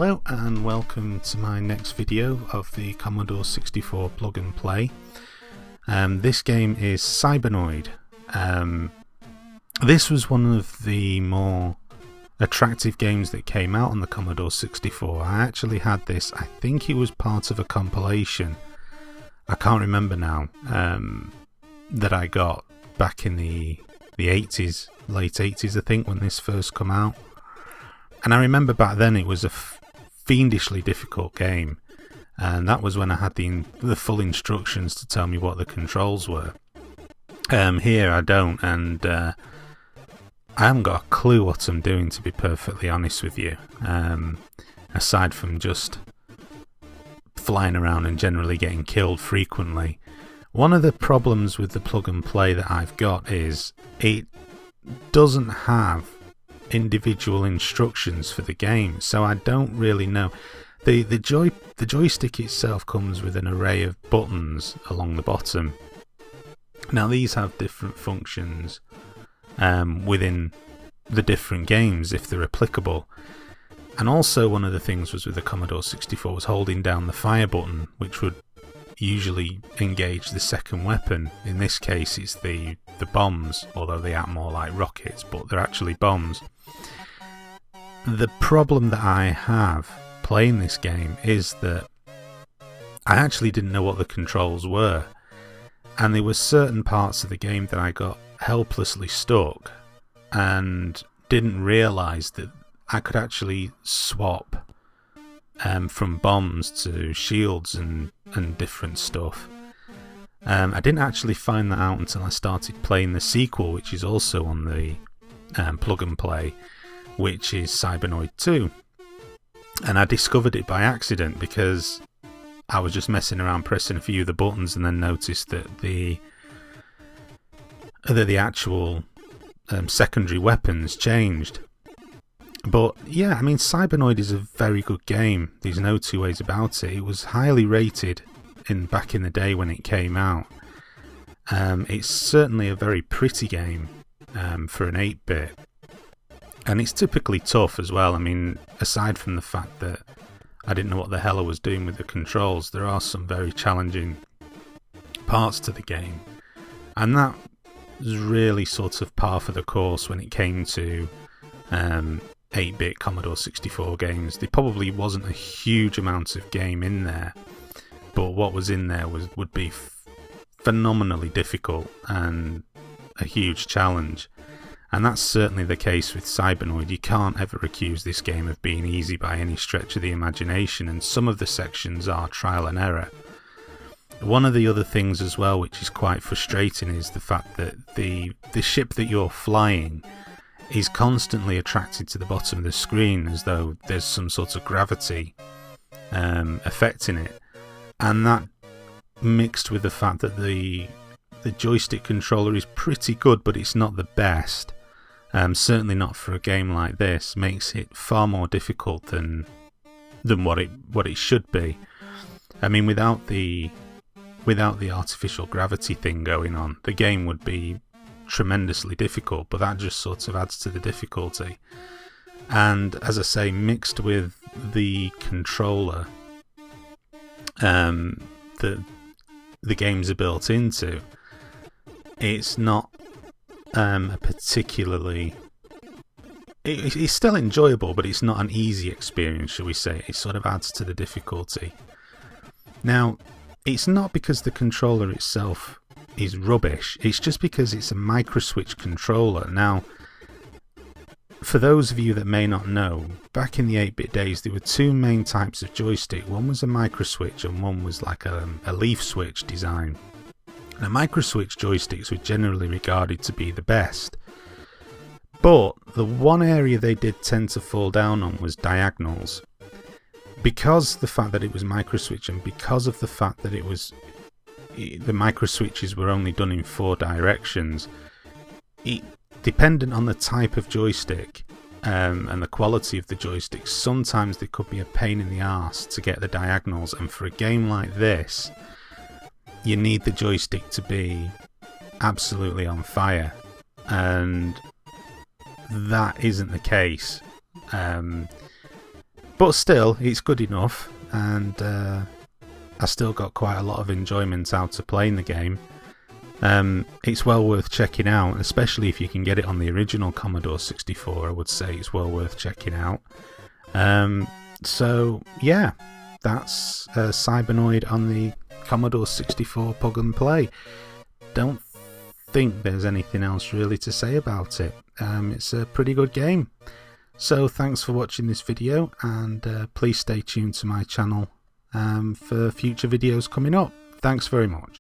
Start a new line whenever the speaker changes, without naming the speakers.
Hello and welcome to my next video of the Commodore 64 plug and play. This game is Cybernoid. This was one of the more attractive games that came out on the Commodore 64. I actually had this, I think it was part of a compilation, I can't remember now, that I got back in the 80s, late 80s I think, when this first came out. And I remember back then it was a fiendishly difficult game, and that was when I had the full instructions to tell me what the controls were. Here I don't, and I haven't got a clue what I'm doing, to be perfectly honest with you, aside from just flying around and generally getting killed frequently. One of the problems with the plug and play that I've got is it doesn't have individual instructions for the game, so I don't really know. The joystick itself comes with an array of buttons along the bottom. Now these have different functions within the different games if they're applicable. And also one of the things was with the Commodore 64 was holding down the fire button, which would usually engage the second weapon. In this case it's the bombs, although they act more like rockets, but they're actually bombs. The problem that I have playing this game is that I actually didn't know what the controls were, and there were certain parts of the game that I got helplessly stuck and didn't realise that I could actually swap from bombs to shields and different stuff. I didn't actually find that out until I started playing the sequel, which is also on the plug and play, which is Cybernoid 2. And I discovered it by accident because I was just messing around pressing a few of the buttons and then noticed that the actual secondary weapons changed. But yeah, I mean, Cybernoid is a very good game. There's no two ways about it. It was highly rated back in the day when it came out. It's certainly a very pretty game for an 8-bit. And it's typically tough as well. I mean, aside from the fact that I didn't know what the hell I was doing with the controls, there are some very challenging parts to the game. And that was really sort of par for the course when it came to 8-bit Commodore 64 games. There probably wasn't a huge amount of game in there, but what was in there would be phenomenally difficult and a huge challenge. And that's certainly the case with Cybernoid. You can't ever accuse this game of being easy by any stretch of the imagination, and some of the sections are trial and error. One of the other things as well, which is quite frustrating, is the fact that the ship that you're flying is constantly attracted to the bottom of the screen as though there's some sort of gravity affecting it. And that, mixed with the fact that the joystick controller is pretty good, but it's not the best, certainly not for a game like this, makes it far more difficult than what it should be. I mean, without the artificial gravity thing going on, the game would be tremendously difficult, but that just sort of adds to the difficulty. And as I say, mixed with the controller that the games are built into, it's not a particularly... It's still enjoyable, but it's not an easy experience, shall we say. It sort of adds to the difficulty. Now, it's not because the controller itself is rubbish, it's just because it's a microswitch controller. Now, for those of you that may not know, back in the 8-bit days there were two main types of joystick. One was a microswitch and one was like a leaf switch design. Now, microswitch joysticks were generally regarded to be the best, but the one area they did tend to fall down on was diagonals. Because the fact that it was microswitch, and because of the fact that the microswitches were only done in 4 directions, dependent on the type of joystick and the quality of the joystick, sometimes they could be a pain in the arse to get the diagonals. And for a game like this, you need the joystick to be absolutely on fire, and that isn't the case. But still, it's good enough, and I still got quite a lot of enjoyment out of playing the game. It's well worth checking out, especially if you can get it on the original Commodore 64. I would say it's well worth checking out. So yeah, that's Cybernoid on the Commodore 64 Plug and Play. Don't think there's anything else really to say about it. It's a pretty good game. So thanks for watching this video, and please stay tuned to my channel for future videos coming up. Thanks very much.